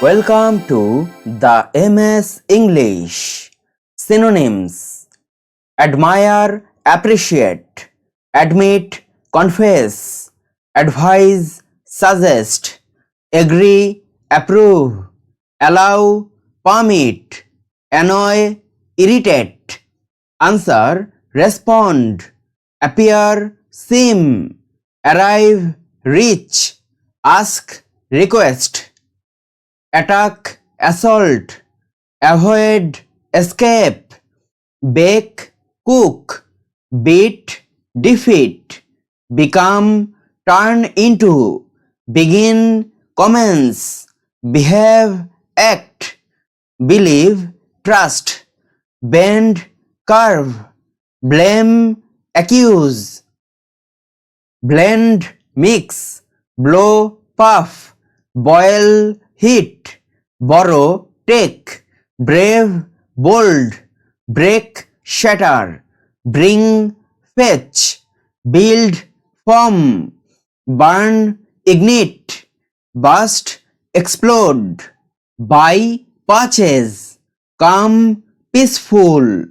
Welcome to the MS English. Synonyms: admire, appreciate, admit, confess, advise, suggest, agree, approve, allow, permit, annoy, irritate, answer, respond, appear, seem, arrive, reach, ask, request, attack, assault, avoid, escape, bake, cook, beat, defeat, become, turn into, begin, commence, behave, act, believe, trust, bend, curve, blame, accuse, blend, mix, blow, puff, boil, heat, borrow, take, brave, bold, break, shatter, bring, fetch, build, form, burn, ignite, burst, explode, buy, purchase, calm, peaceful,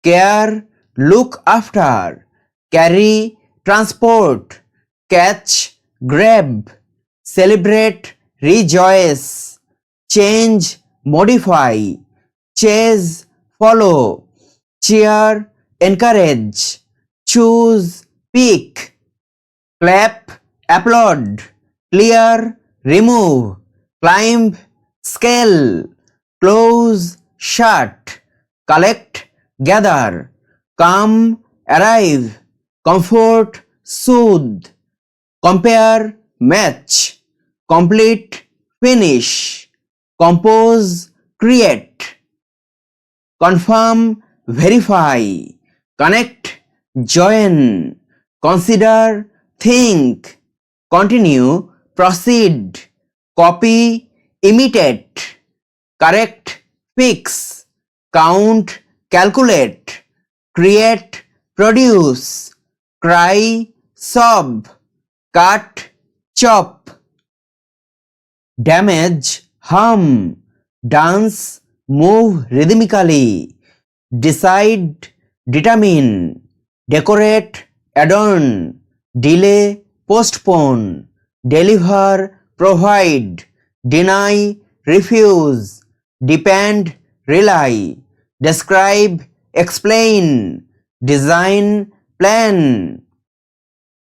care, look after, carry, transport, catch, grab, celebrate, rejoice, change, modify, chase, follow, cheer, encourage, choose, pick, clap, applaud, clear, remove, climb, scale, close, shut, collect, gather, come, arrive, comfort, soothe, compare, match, complete, finish, compose, create, confirm, verify, connect, join, consider, think, continue, proceed, copy, imitate, correct, fix, count, calculate, create, produce, cry, sob, cut, chop, damage, harm, dance, move rhythmically, decide, determine, decorate, adorn, delay, postpone, deliver, provide, deny, refuse, depend, rely, describe, explain, design, plan,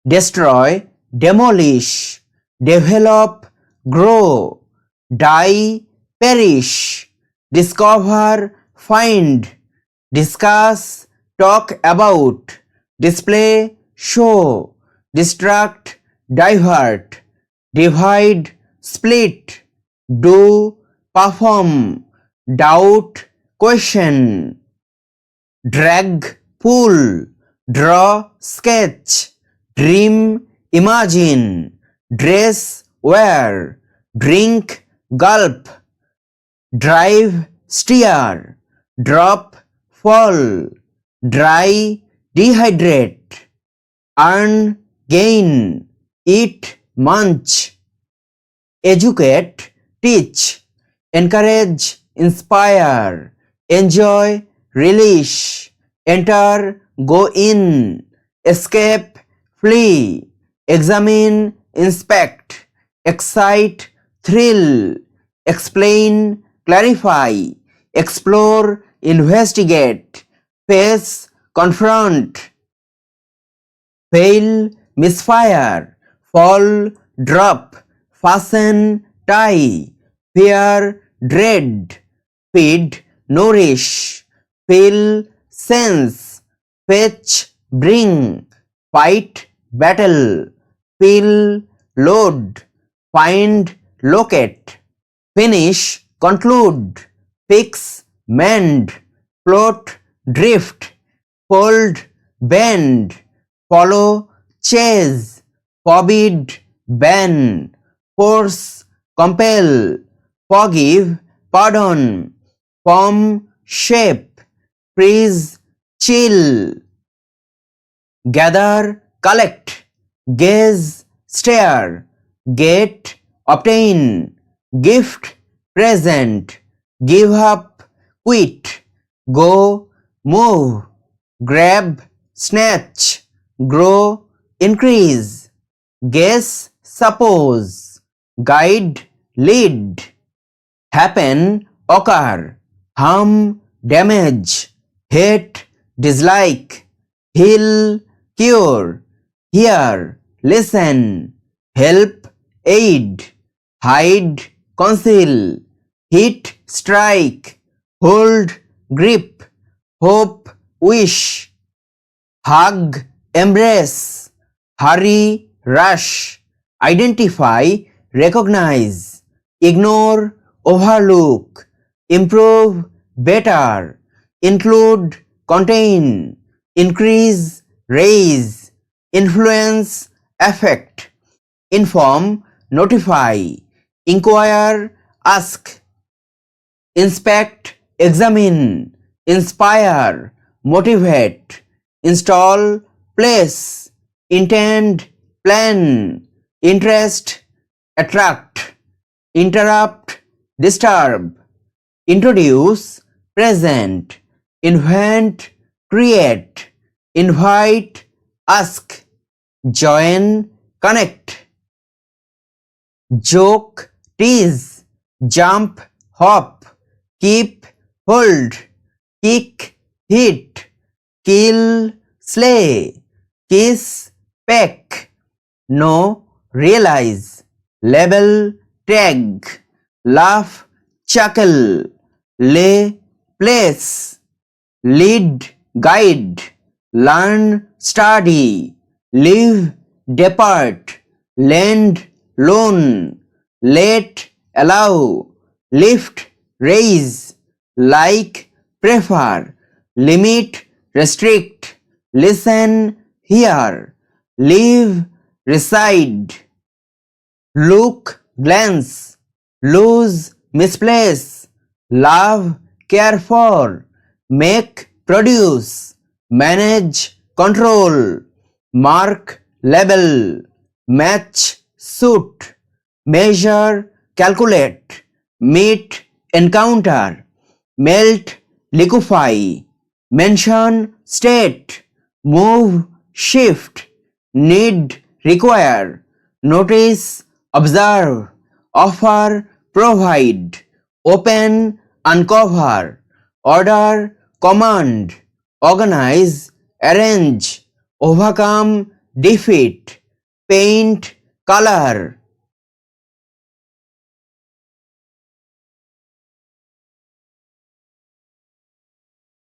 destroy, demolish, develop, grow, die, perish, discover, find, discuss, talk about, display, show, distract, divert, divide, split, do, perform, doubt, question, drag, pull, draw, sketch, dream, imagine, dress, wear, drink, gulp, drive, steer, drop, fall, dry, dehydrate, earn, gain, eat, munch, educate, teach, encourage, inspire, enjoy, relish, enter, go in, escape, flee, examine, inspect, excite, thrill, explain, clarify, explore, investigate, face, confront, fail, misfire, fall, drop, fasten, tie, fear, dread, feed, nourish, fill, sense, fetch, bring, fight, battle, fill, load, find, locate, finish, conclude, fix, mend, float, drift, fold, bend, follow, chase, forbid, ban, force, compel, forgive, pardon, form, shape, freeze, chill, gather, collect, gaze, stare, get, obtain, gift, present, give up, quit, go, move, grab, snatch, grow, increase, guess, suppose, guide, lead, happen, occur, harm, damage, hate, dislike, heal, cure, hear, listen, help, aid, hide, conceal, hit, strike, hold, grip, hope, wish, hug, embrace, hurry, rush, identify, recognize, ignore, overlook, improve, better, include, contain, increase, raise, influence, affect, inform, notify, inquire, ask, inspect, examine, inspire, motivate, install, place, intend, plan, interest, attract, interrupt, disturb, introduce, present, invent, create, invite, ask, join, connect, joke, tease, jump, hop, keep, hold, kick, hit, kill, slay, kiss, peck, know, realize, label, tag, laugh, chuckle, lay, place, lead, guide, learn, study, live, depart, lend, loan, let, allow, lift, raise, like, prefer, limit, restrict, listen, hear, live, reside, look, glance, lose, misplace, love, care for, make, produce, manage, control, mark, label, match, suit, measure, calculate, meet, encounter, melt, liquefy, mention, state, move, shift, need, require, notice, observe, offer, provide, open, uncover, order, command, organize, arrange, overcome, defeat, paint, color,